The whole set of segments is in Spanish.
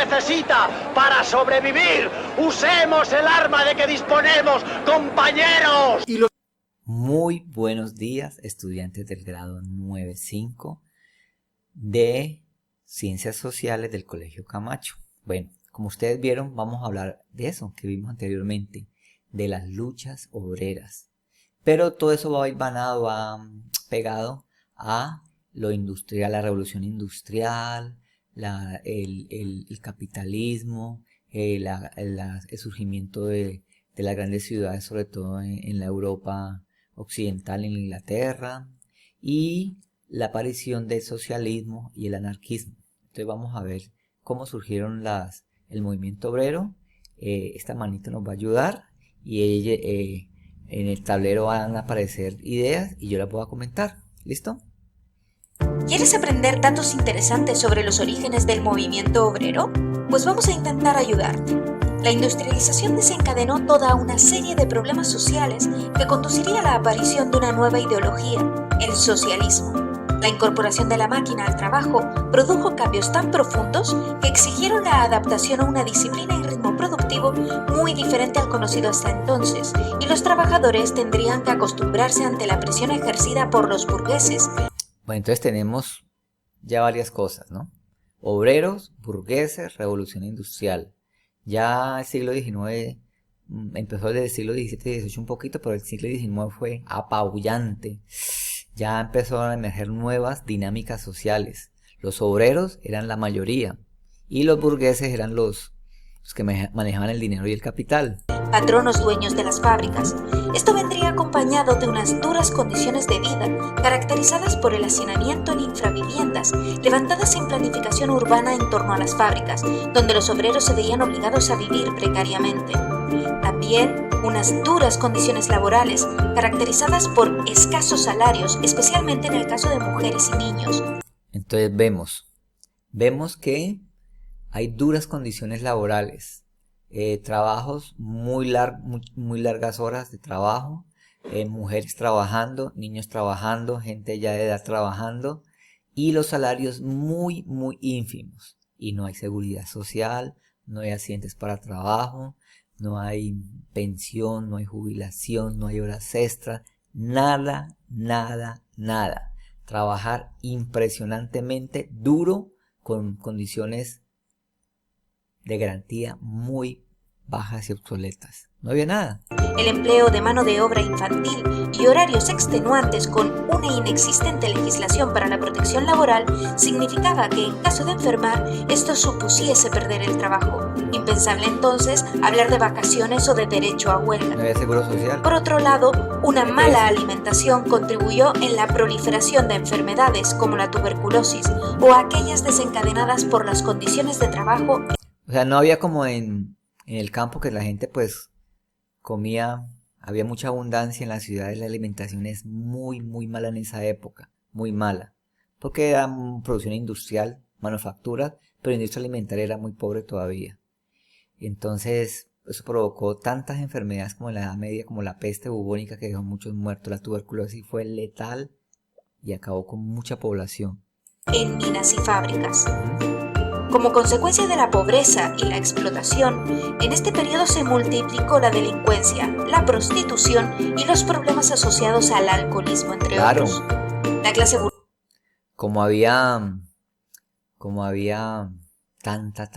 necesita para sobrevivir. Usemos el arma de que disponemos, compañeros. Muy buenos días, estudiantes del grado 9.5 de Ciencias Sociales del Colegio Camacho. Bueno, como ustedes vieron, vamos a hablar de eso que vimos anteriormente, de las luchas obreras. Pero todo eso va a ir pegado a lo industrial, la revolución industrial, el capitalismo, el surgimiento de las grandes ciudades, sobre todo en la Europa occidental, en Inglaterra, y la aparición del socialismo y el anarquismo. Entonces vamos a ver cómo surgieron el movimiento obrero. Esta manita nos va a ayudar y en el tablero van a aparecer ideas y yo las voy a comentar. ¿Listo? ¿Quieres aprender datos interesantes sobre los orígenes del movimiento obrero? Pues vamos a intentar ayudarte. La industrialización desencadenó toda una serie de problemas sociales que conduciría a la aparición de una nueva ideología, el socialismo. La incorporación de la máquina al trabajo produjo cambios tan profundos que exigieron la adaptación a una disciplina y ritmo productivo muy diferente al conocido hasta entonces, y los trabajadores tendrían que acostumbrarse ante la presión ejercida por los burgueses. Bueno, entonces tenemos ya varias cosas, ¿no? Obreros, burgueses, revolución industrial. Ya el siglo XIX empezó desde el siglo XVII y XVIII un poquito, pero el siglo XIX fue apabullante. Ya empezaron a emerger nuevas dinámicas sociales. Los obreros eran la mayoría y los burgueses eran los que manejaban el dinero y el capital. Patronos dueños de las fábricas. Esto vendría acompañado de unas duras condiciones de vida, caracterizadas por el hacinamiento en infraviviendas, levantadas en planificación urbana en torno a las fábricas, donde los obreros se veían obligados a vivir precariamente. También unas duras condiciones laborales, caracterizadas por escasos salarios, especialmente en el caso de mujeres y niños. Entonces vemos que hay duras condiciones laborales. Trabajos muy largas horas de trabajo, mujeres trabajando, niños trabajando, gente ya de edad trabajando, y los salarios muy ínfimos, y no hay seguridad social, no hay accidentes para trabajo, no hay pensión, no hay jubilación, no hay horas extras, nada. Trabajar impresionantemente duro con condiciones de garantía muy bajas y obsoletas. No había nada. El empleo de mano de obra infantil y horarios extenuantes con una inexistente legislación para la protección laboral significaba que en caso de enfermar, esto supusiese perder el trabajo. Impensable entonces hablar de vacaciones o de derecho a huelga. No había seguro social. Por otro lado, una mala alimentación contribuyó en la proliferación de enfermedades como la tuberculosis o aquellas desencadenadas por las condiciones de trabajo. O sea, no había como en el campo que la gente pues comía, había mucha abundancia. En las ciudades la alimentación es muy mala en esa época, muy mala, porque era producción industrial, manufacturas, pero la industria alimentaria era muy pobre todavía. Entonces eso provocó tantas enfermedades como en la Edad Media, como la peste bubónica, que dejó muchos muertos. La tuberculosis fue letal y acabó con mucha población. En minas y fábricas. Como consecuencia de la pobreza y la explotación, en este periodo se multiplicó la delincuencia, la prostitución y los problemas asociados al alcoholismo, entre otros. La clase como había tanta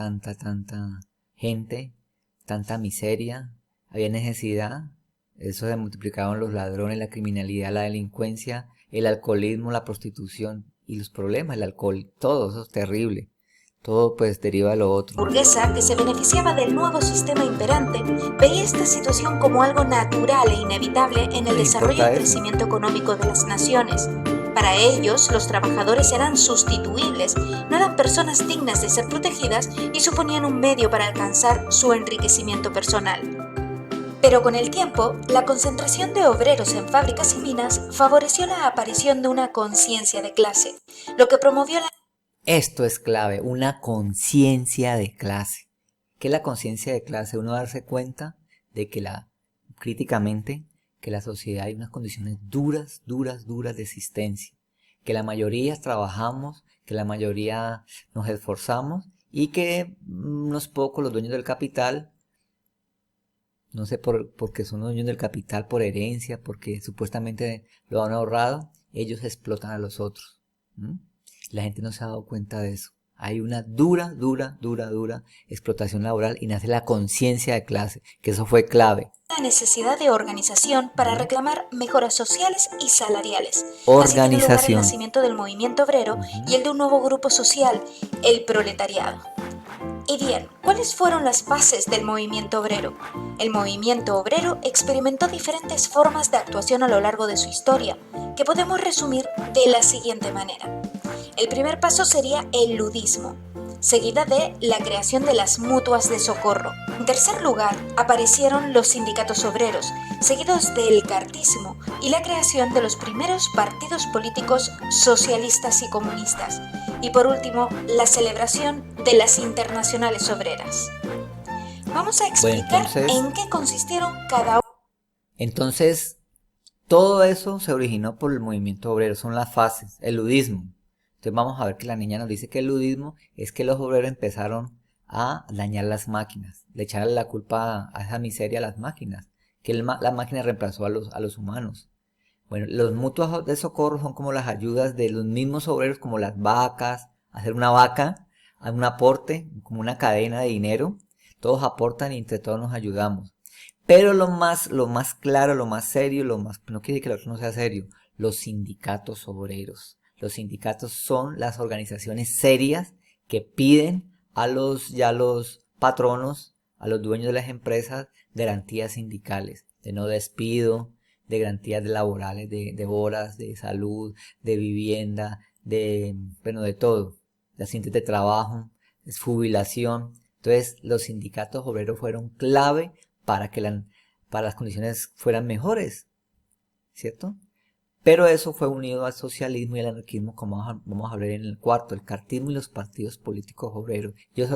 gente, tanta miseria, había necesidad, eso se multiplicaron los ladrones, la criminalidad, la delincuencia, el alcoholismo, la prostitución y los problemas, el alcohol, todo eso es terrible. Todo pues deriva de lo otro. La burguesa, que se beneficiaba del nuevo sistema imperante, veía esta situación como algo natural e inevitable en el desarrollo y crecimiento económico de las naciones. Para ellos, los trabajadores eran sustituibles, no eran personas dignas de ser protegidas y suponían un medio para alcanzar su enriquecimiento personal. Pero con el tiempo, la concentración de obreros en fábricas y minas favoreció la aparición de una conciencia de clase, lo que promovió la... Esto es clave, una conciencia de clase. ¿Qué es la conciencia de clase? Uno darse cuenta de que críticamente, que la sociedad hay unas condiciones duras de existencia. Que la mayoría trabajamos, que la mayoría nos esforzamos y que unos pocos, los dueños del capital, no sé porque son los dueños del capital por herencia, porque supuestamente lo han ahorrado, ellos explotan a los otros. La gente no se ha dado cuenta de eso. Hay una dura explotación laboral y nace la conciencia de clase, que eso fue clave. La necesidad de organización para reclamar mejoras sociales y salariales. Organización. Así tiene lugar el nacimiento del movimiento obrero y el de un nuevo grupo social, el proletariado. Y bien, ¿cuáles fueron las fases del movimiento obrero? El movimiento obrero experimentó diferentes formas de actuación a lo largo de su historia, que podemos resumir de la siguiente manera. El primer paso sería el ludismo, seguida de la creación de las mutuas de socorro. En tercer lugar, aparecieron los sindicatos obreros, seguidos del cartismo y la creación de los primeros partidos políticos socialistas y comunistas. Y por último, la celebración de las internacionales obreras. Vamos a explicar en qué consistieron cada una. Entonces, todo eso se originó por el movimiento obrero, son las fases, el ludismo. Entonces vamos a ver que la niña nos dice que el ludismo es que los obreros empezaron a dañar las máquinas, le echaron la culpa a esa miseria a las máquinas, que la máquina reemplazó a los humanos. Bueno, los mutuos de socorro son como las ayudas de los mismos obreros, como las vacas, hacer una vaca, un aporte, como una cadena de dinero, todos aportan y entre todos nos ayudamos. Pero lo más claro, lo más serio, no quiere decir que lo otro no sea serio, los sindicatos obreros. Los sindicatos son las organizaciones serias que piden a los patronos, a los dueños de las empresas, garantías sindicales, de no despido, de garantías laborales, de horas, de salud, de vivienda, de todo, de accidentes de trabajo, de jubilación. Entonces, los sindicatos obreros fueron clave para que las condiciones fueran mejores, ¿cierto? Pero eso fue unido al socialismo y al anarquismo, como vamos a hablar en el cuarto, el cartismo y los partidos políticos obreros. Ellos se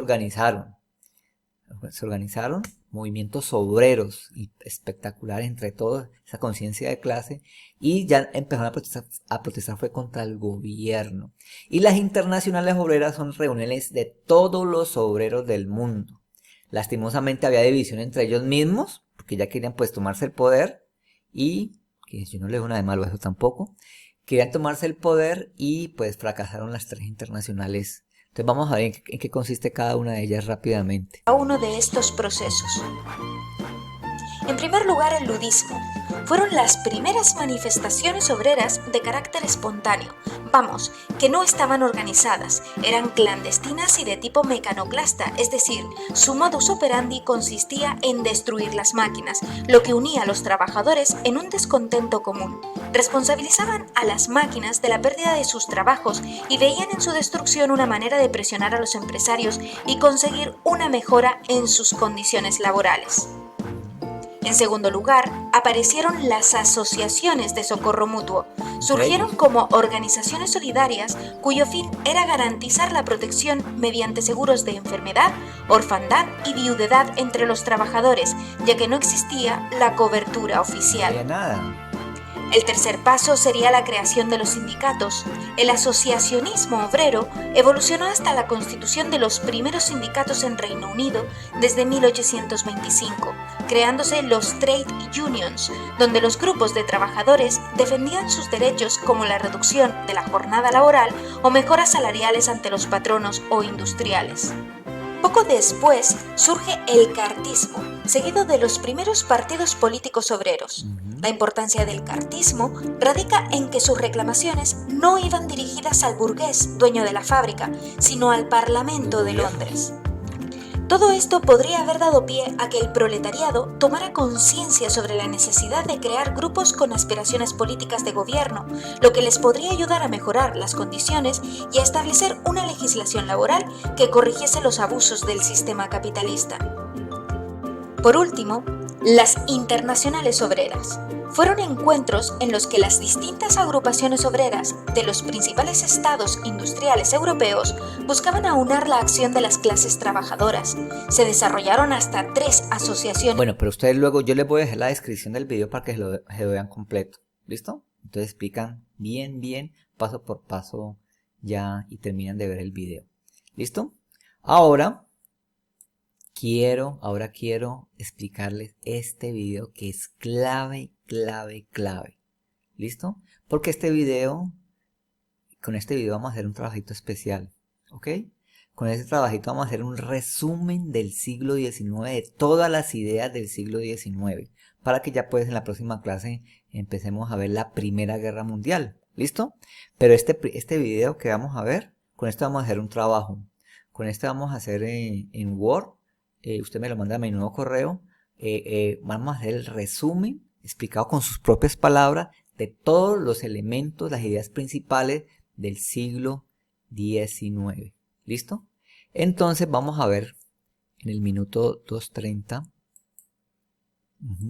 organizaron movimientos obreros y espectaculares entre todos, esa conciencia de clase, y ya empezaron a protestar fue contra el gobierno. Y las internacionales obreras son reuniones de todos los obreros del mundo. Lastimosamente había división entre ellos mismos, porque ya querían pues tomarse el poder y... que yo no le veo nada de malo a eso tampoco, querían tomarse el poder y pues fracasaron las tres internacionales. Entonces vamos a ver en qué consiste cada una de ellas rápidamente. Uno de estos procesos. En primer lugar, el ludismo. Fueron las primeras manifestaciones obreras de carácter espontáneo. Vamos, que no estaban organizadas, eran clandestinas y de tipo mecanoclasta, es decir, su modus operandi consistía en destruir las máquinas, lo que unía a los trabajadores en un descontento común. Responsabilizaban a las máquinas de la pérdida de sus trabajos y veían en su destrucción una manera de presionar a los empresarios y conseguir una mejora en sus condiciones laborales. En segundo lugar, aparecieron las asociaciones de socorro mutuo. Surgieron como organizaciones solidarias cuyo fin era garantizar la protección mediante seguros de enfermedad, orfandad y viudedad entre los trabajadores, ya que no existía la cobertura oficial. El tercer paso sería la creación de los sindicatos. El asociacionismo obrero evolucionó hasta la constitución de los primeros sindicatos en Reino Unido desde 1825, creándose los trade unions, donde los grupos de trabajadores defendían sus derechos como la reducción de la jornada laboral o mejoras salariales ante los patronos o industriales. Poco después surge el cartismo, seguido de los primeros partidos políticos obreros. La importancia del cartismo radica en que sus reclamaciones no iban dirigidas al burgués, dueño de la fábrica, sino al Parlamento de Londres. Todo esto podría haber dado pie a que el proletariado tomara conciencia sobre la necesidad de crear grupos con aspiraciones políticas de gobierno, lo que les podría ayudar a mejorar las condiciones y a establecer una legislación laboral que corrigiese los abusos del sistema capitalista. Por último, las internacionales obreras. Fueron encuentros en los que las distintas agrupaciones obreras de los principales estados industriales europeos buscaban aunar la acción de las clases trabajadoras. Se desarrollaron hasta 3 asociaciones. Bueno, pero ustedes luego, yo les voy a dejar la descripción del video para que se lo vean completo. ¿Listo? Entonces explican bien, paso por paso ya y terminan de ver el video. ¿Listo? Ahora quiero explicarles este video que es clave. ¿Listo? Porque con este video vamos a hacer un trabajito especial, ¿ok? Con este trabajito vamos a hacer un resumen del siglo XIX, de todas las ideas del siglo XIX, para que ya pues en la próxima clase empecemos a ver la Primera Guerra Mundial, ¿listo? Pero este video que vamos a ver, con esto vamos a hacer un trabajo. Con este vamos a hacer en Word, usted me lo manda a mi nuevo correo, vamos a hacer el resumen explicado con sus propias palabras de todos los elementos, las ideas principales del siglo XIX. ¿Listo? Entonces vamos a ver en el minuto 2:30.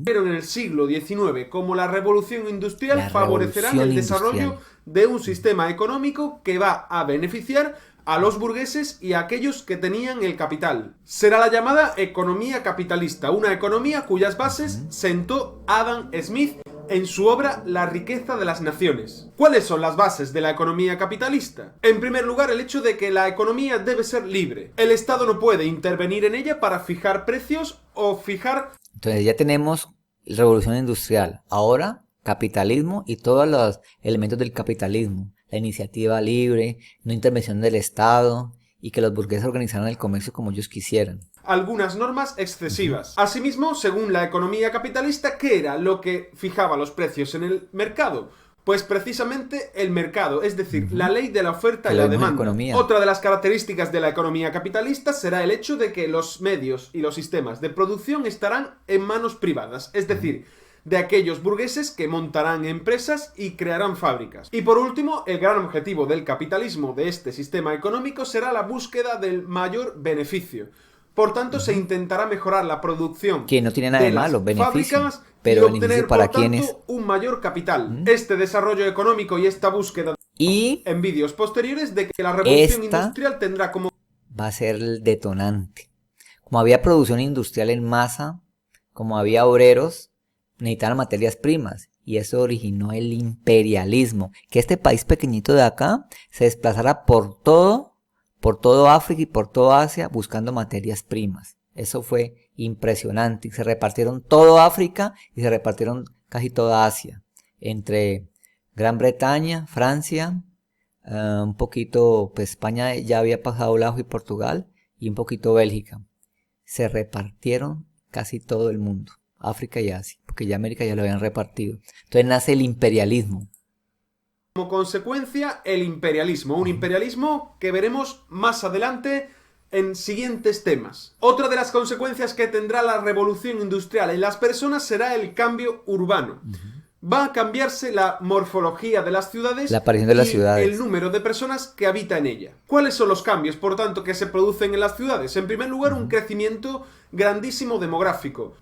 Pero en el siglo XIX, como la revolución industrial favorecerán el desarrollo de un sistema económico que va a beneficiar a los burgueses y a aquellos que tenían el capital. Será la llamada economía capitalista, una economía cuyas bases sentó Adam Smith en su obra La riqueza de las naciones. ¿Cuáles son las bases de la economía capitalista? En primer lugar, el hecho de que la economía debe ser libre. El Estado no puede intervenir en ella para fijar precios o fijar... Entonces ya tenemos revolución industrial, ahora capitalismo y todos los elementos del capitalismo. La iniciativa libre, no intervención del Estado y que los burgueses organizaran el comercio como ellos quisieran. Algunas normas excesivas. Asimismo, según la economía capitalista, ¿qué era lo que fijaba los precios en el mercado? Pues precisamente el mercado, es decir, la ley de la oferta y la demanda. Otra de las características de la economía capitalista será el hecho de que los medios y los sistemas de producción estarán en manos privadas, es decir, de aquellos burgueses que montarán empresas y crearán fábricas. Y por último, el gran objetivo del capitalismo de este sistema económico será la búsqueda del mayor beneficio. Por tanto, se intentará mejorar la producción que no tiene nada de malo, beneficio, pero y obtener, para por tanto, un mayor capital. Este desarrollo económico y esta búsqueda en vídeos posteriores de que la revolución industrial tendrá como... va a ser el detonante. Como había producción industrial en masa, como había obreros, necesitaban materias primas y eso originó el imperialismo, que este país pequeñito de acá se desplazara por todo África y por toda Asia buscando materias primas. Eso fue impresionante. Se repartieron todo África y se repartieron casi toda Asia entre Gran Bretaña, Francia, un poquito, pues España ya había pasado Laos y Portugal y un poquito Bélgica. Se repartieron casi todo el mundo, África y Asia, porque ya América ya lo habían repartido. Entonces nace el imperialismo. Como consecuencia, el imperialismo, un imperialismo que veremos más adelante en siguientes temas. Otra de las consecuencias que tendrá la revolución industrial en las personas será el cambio urbano. Va a cambiarse la morfología de las ciudades, la aparición de las ciudades, el número de personas que habitan en ella. ¿Cuáles son los cambios, por tanto, que se producen en las ciudades? En primer lugar, un crecimiento grandísimo demográfico.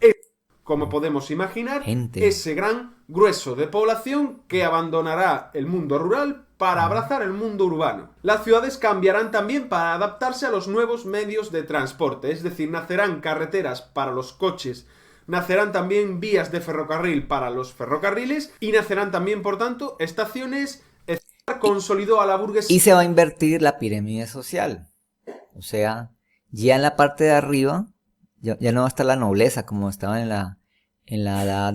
Como podemos imaginar, ese gran grueso de población que abandonará el mundo rural para abrazar el mundo urbano. Las ciudades cambiarán también para adaptarse a los nuevos medios de transporte, es decir, nacerán carreteras para los coches, nacerán también vías de ferrocarril para los ferrocarriles y nacerán también, por tanto, estaciones. Consolidó a la burguesía. Y se va a invertir la pirámide social. O sea, ya en la parte de arriba ya no va a estar la nobleza como estaba en la edad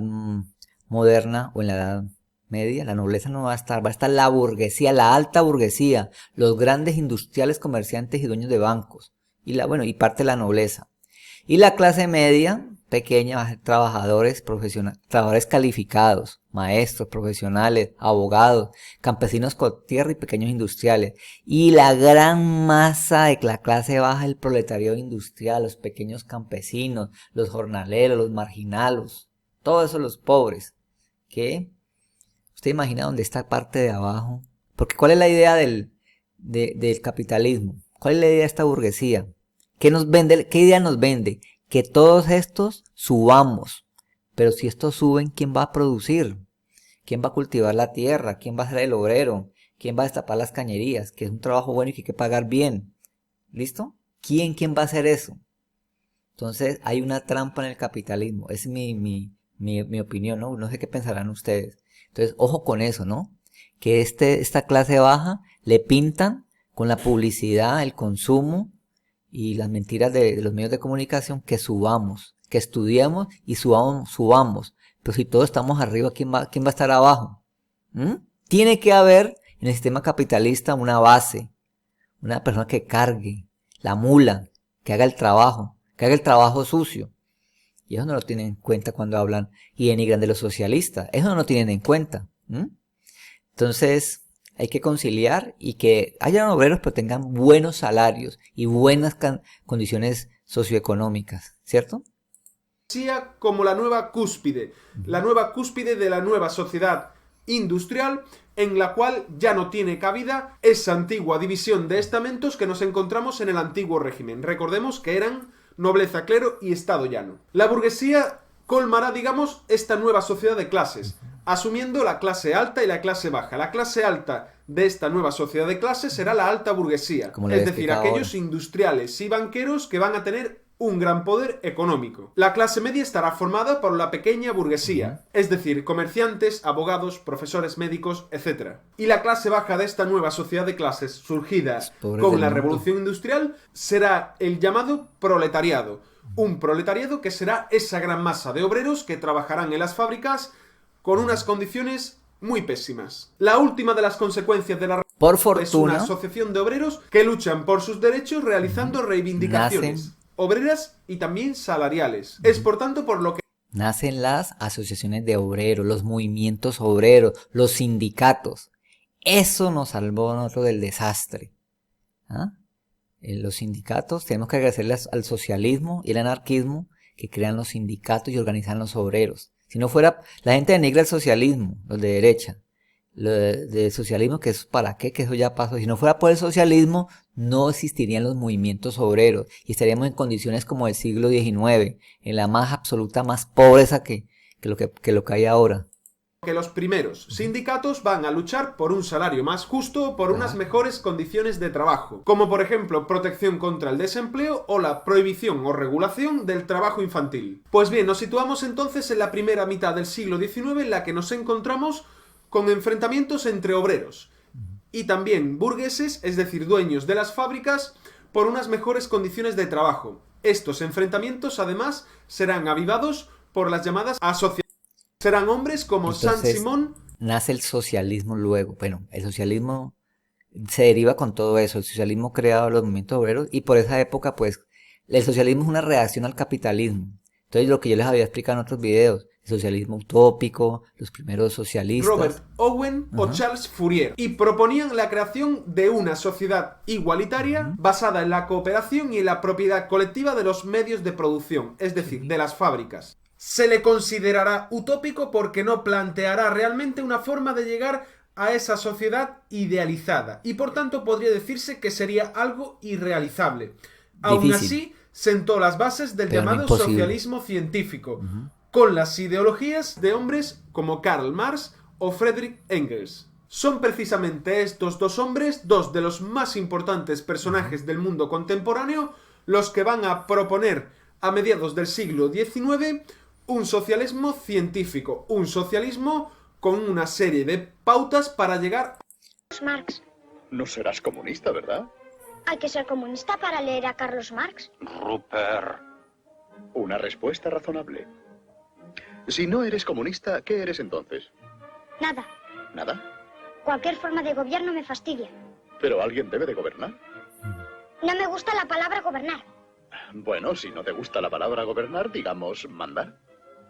moderna o en la edad media. La nobleza no va a estar la burguesía, la alta burguesía, los grandes industriales, comerciantes y dueños de bancos y parte de la nobleza. Y la clase media, pequeña, va a ser trabajadores profesionales, trabajadores calificados, maestros, profesionales, abogados, campesinos con tierra y pequeños industriales. Y la gran masa de la clase baja, el proletariado industrial, los pequeños campesinos, los jornaleros, los marginados, todos esos los pobres. ¿Qué? ¿Usted imagina dónde está parte de abajo? Porque ¿cuál es la idea del capitalismo? ¿Cuál es la idea de esta burguesía? ¿Qué nos vende? ¿Qué idea nos vende? Que todos estos subamos. Pero si estos suben, ¿quién va a producir? ¿Quién va a cultivar la tierra? ¿Quién va a ser el obrero? ¿Quién va a destapar las cañerías? Que es un trabajo bueno y que hay que pagar bien. ¿Listo? ¿Quién va a hacer eso? Entonces hay una trampa en el capitalismo. Es mi opinión, ¿no? No sé qué pensarán ustedes. Entonces, ojo con eso, ¿no? Que esta clase baja le pintan con la publicidad, el consumo y las mentiras de los medios de comunicación, que subamos, que estudiemos y subamos. Pero si todos estamos arriba, ¿quién va a estar abajo? Tiene que haber en el sistema capitalista una base, una persona que cargue la mula, que haga el trabajo sucio. Y eso no lo tienen en cuenta cuando hablan y denigran de los socialistas. Eso no lo tienen en cuenta. Entonces, hay que conciliar y que hayan obreros pero tengan buenos salarios y buenas condiciones socioeconómicas, ¿cierto? Como la nueva cúspide de la nueva sociedad industrial, en la cual ya no tiene cabida esa antigua división de estamentos que nos encontramos en el antiguo régimen. Recordemos que eran nobleza, clero y estado llano. La burguesía colmará, digamos, esta nueva sociedad de clases, asumiendo la clase alta y la clase baja. La clase alta de esta nueva sociedad de clases será la alta burguesía, es decir, aquellos industriales y banqueros que van a tener un gran poder económico. La clase media estará formada por la pequeña burguesía, es decir, comerciantes, abogados, profesores médicos, etc. Y la clase baja de esta nueva sociedad de clases surgida con la revolución industrial será el llamado proletariado. Un proletariado que será esa gran masa de obreros que trabajarán en las fábricas con unas condiciones muy pésimas. La última de las consecuencias de la revolución es una asociación de obreros que luchan por sus derechos realizando reivindicaciones obreras y también salariales. Es por tanto por lo que nacen las asociaciones de obreros, los movimientos obreros, los sindicatos. Eso nos salvó a nosotros del desastre. Los sindicatos, tenemos que agradecerles al socialismo y el anarquismo que crean los sindicatos y organizan los obreros. Si no fuera, la gente denigra el socialismo, los de derecha. Lo de socialismo, que es para qué, que eso ya pasó. Si no fuera por el socialismo, no existirían los movimientos obreros y estaríamos en condiciones como el siglo XIX, en la más absoluta, más pobreza que lo que hay ahora. Que los primeros sindicatos van a luchar por un salario más justo, por unas mejores condiciones de trabajo, como por ejemplo protección contra el desempleo o la prohibición o regulación del trabajo infantil. Pues bien, nos situamos entonces en la primera mitad del siglo XIX, en la que nos encontramos con enfrentamientos entre obreros y también burgueses, es decir, dueños de las fábricas, por unas mejores condiciones de trabajo. Estos enfrentamientos, además, serán avivados por las llamadas asociaciones. Serán hombres como Saint-Simon. Nace el socialismo luego. Bueno, el socialismo se deriva con todo eso. El socialismo creado los movimientos obreros y por esa época, pues, el socialismo es una reacción al capitalismo. Entonces, lo que yo les había explicado en otros videos, el socialismo utópico, los primeros socialistas. Robert Owen o Charles Fourier. Y proponían la creación de una sociedad igualitaria basada en la cooperación y en la propiedad colectiva de los medios de producción, es decir, de las fábricas. Se le considerará utópico porque no planteará realmente una forma de llegar a esa sociedad idealizada y por tanto podría decirse que sería algo irrealizable. Aún así, sentó las bases del llamado socialismo científico, con las ideologías de hombres como Karl Marx o Friedrich Engels. Son precisamente estos dos hombres, dos de los más importantes personajes del mundo contemporáneo, los que van a proponer a mediados del siglo XIX un socialismo científico, un socialismo con una serie de pautas para llegar a Marx. No serás comunista, ¿verdad? Hay que ser comunista para leer a Carlos Marx. Rupert. Una respuesta razonable. Si no eres comunista, ¿qué eres entonces? Nada. ¿Nada? Cualquier forma de gobierno me fastidia. Pero alguien debe de gobernar. No me gusta la palabra gobernar. Bueno, si no te gusta la palabra gobernar, digamos mandar.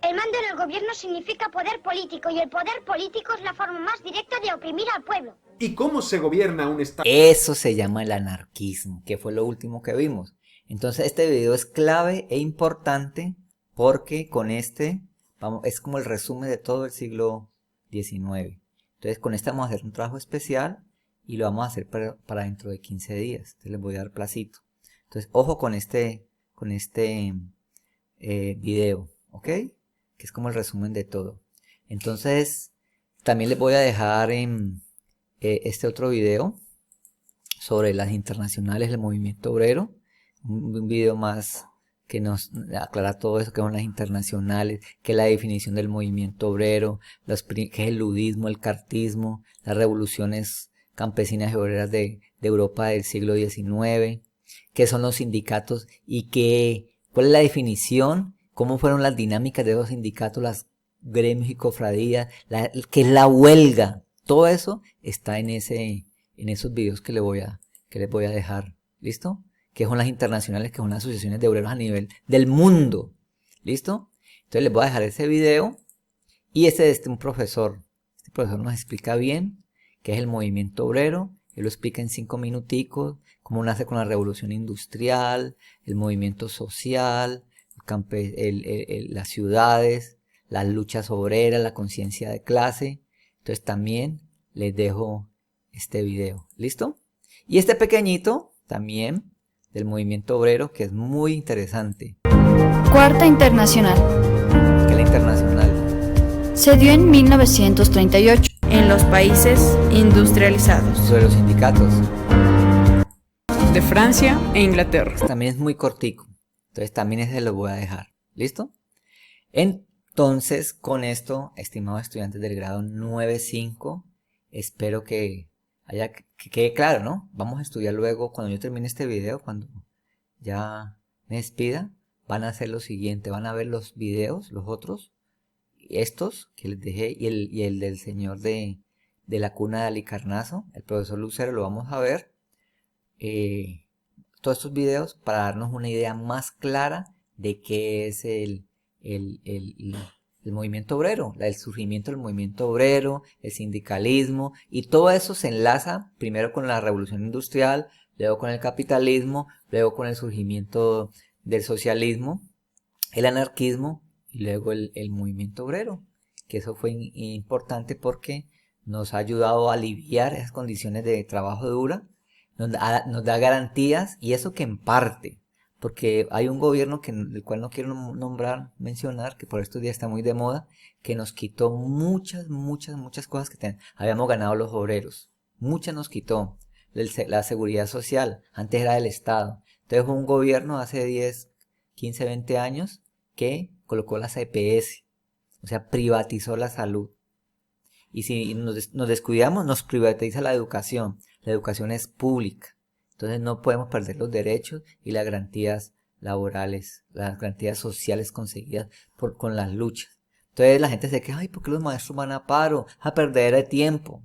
El mando en el gobierno significa poder político y el poder político es la forma más directa de oprimir al pueblo. ¿Y cómo se gobierna un Estado? Eso se llama el anarquismo, que fue lo último que vimos. Entonces este video es clave e importante porque con es como el resumen de todo el siglo XIX. Entonces con este vamos a hacer un trabajo especial y lo vamos a hacer para dentro de 15 días. Entonces les voy a dar placito. Entonces ojo con este video, ¿ok? Que es como el resumen de todo. Entonces también les voy a dejar en este otro video sobre las internacionales del movimiento obrero. Un video más que nos aclara todo eso, que son las internacionales, que es la definición del movimiento obrero, que es el ludismo, el cartismo, las revoluciones campesinas y obreras de Europa del siglo XIX, qué son los sindicatos y cuál es la definición, cómo fueron las dinámicas de los sindicatos, las gremios y cofradías, qué es la huelga. Todo eso está en esos videos que les voy a dejar. ¿Listo? Que son las internacionales, que son las asociaciones de obreros a nivel del mundo. ¿Listo? Entonces les voy a dejar ese video. Y ese es un profesor. Este profesor nos explica bien qué es el movimiento obrero. Él lo explica en 5 minuticos, cómo nace con la revolución industrial, el movimiento social, las ciudades, las luchas obreras, la conciencia de clase. Entonces también les dejo este video. ¿Listo? Y este pequeñito también del movimiento obrero, que es muy interesante. Cuarta Internacional. ¿Qué es la internacional? Se dio en 1938 en los países industrializados Sobre los sindicatos. de Francia e Inglaterra. También es muy cortico. Entonces también ese lo voy a dejar. ¿Listo? Entonces, con esto, estimados estudiantes del grado 9.5, espero que quede claro, ¿no? Vamos a estudiar luego, cuando yo termine este video, cuando ya me despida, van a hacer lo siguiente, van a ver los videos, los otros, estos que les dejé, y el del señor de la cuna de Halicarnaso, el profesor Lucero, lo vamos a ver. Todos estos videos para darnos una idea más clara de qué es el movimiento obrero, el surgimiento del movimiento obrero, el sindicalismo, y todo eso se enlaza primero con la revolución industrial, luego con el capitalismo, luego con el surgimiento del socialismo, el anarquismo y luego el movimiento obrero, que eso fue importante porque nos ha ayudado a aliviar esas condiciones de trabajo dura, nos da garantías, y eso que en parte, porque hay un gobierno del cual no quiero mencionar, que por estos días está muy de moda, que nos quitó muchas cosas que habíamos ganado los obreros. Muchas nos quitó. La seguridad social, antes era del Estado. Entonces fue un gobierno hace 10, 15, 20 años que colocó las EPS, o sea, privatizó la salud. Y si nos descuidamos, nos privatiza la educación. La educación es pública. Entonces no podemos perder los derechos y las garantías laborales, las garantías sociales conseguidas con las luchas. Entonces la gente se queja, ay, ¿por qué los maestros van a paro? A perder el tiempo.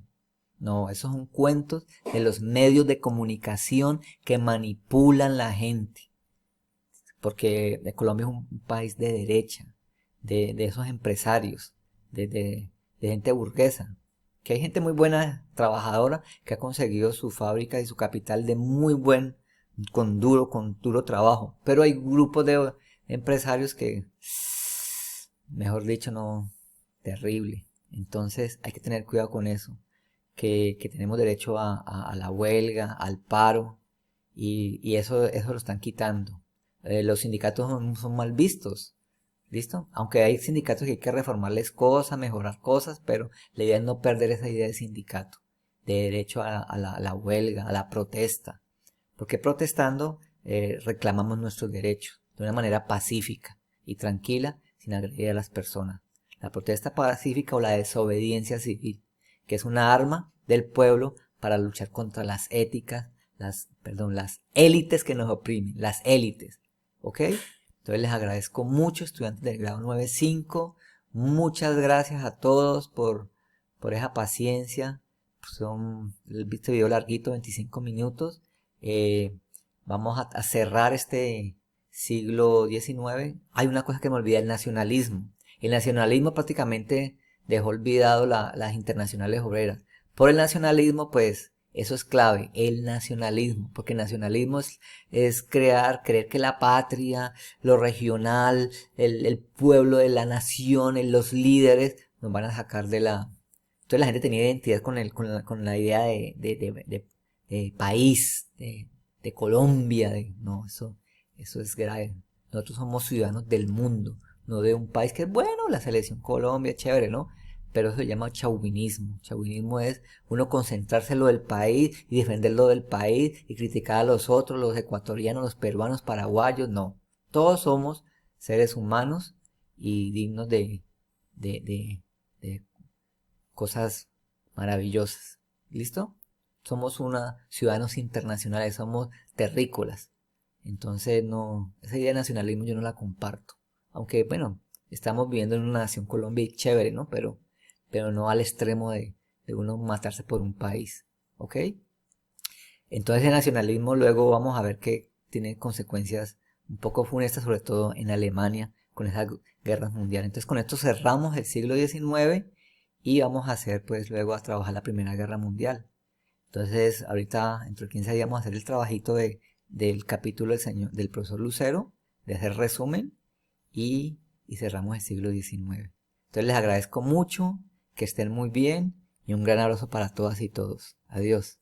No, esos son cuentos de los medios de comunicación que manipulan la gente. Porque Colombia es un país de derecha, de esos empresarios, de gente burguesa. Que hay gente muy buena, trabajadora, que ha conseguido su fábrica y su capital de con duro trabajo. Pero hay grupos de empresarios que, mejor dicho, no, terrible. Entonces hay que tener cuidado con eso. Que tenemos derecho a la huelga, al paro, y eso lo están quitando. Los sindicatos son mal vistos. ¿Listo? Aunque hay sindicatos que hay que reformarles cosas, mejorar cosas, pero la idea es no perder esa idea de sindicato, de derecho a la huelga, a la protesta. Porque protestando reclamamos nuestros derechos de una manera pacífica y tranquila, sin agredir a las personas. La protesta pacífica o la desobediencia civil, que es una arma del pueblo para luchar contra las las élites que nos oprimen, las élites. ¿Ok? Entonces les agradezco mucho, estudiantes del grado 9.5. Muchas gracias a todos por esa paciencia. Este video larguito, 25 minutos. Vamos a cerrar este siglo XIX. Hay una cosa que me olvidé, el nacionalismo. El nacionalismo prácticamente dejó olvidado las internacionales obreras. Por el nacionalismo, pues, eso es clave, el nacionalismo, porque el nacionalismo es creer que la patria, lo regional, el pueblo de la nación, los líderes, nos van a sacar de la... Entonces la gente tenía identidad con la idea de país, de Colombia, no, eso es grave. Nosotros somos ciudadanos del mundo, no de un país que es bueno, la selección Colombia, chévere, ¿no? Pero eso se llama chauvinismo. Chauvinismo es uno concentrarse en lo del país y defender lo del país y criticar a los otros, los ecuatorianos, los peruanos, paraguayos. No, todos somos seres humanos y dignos de cosas maravillosas. ¿Listo? Somos ciudadanos internacionales, somos terrícolas. Entonces no, esa idea de nacionalismo yo no la comparto. Aunque bueno, estamos viviendo en una nación Colombia y chévere, ¿no? Pero no al extremo de uno matarse por un país, ¿ok? Entonces el nacionalismo luego vamos a ver que tiene consecuencias un poco funestas, sobre todo en Alemania, con esas guerras mundiales. Entonces con esto cerramos el siglo XIX y vamos a hacer pues luego a trabajar la Primera Guerra Mundial. Entonces ahorita dentro de 15 días vamos a hacer el trabajito del capítulo del profesor Lucero, de hacer resumen y cerramos el siglo XIX. Entonces les agradezco mucho, que estén muy bien y un gran abrazo para todas y todos. Adiós.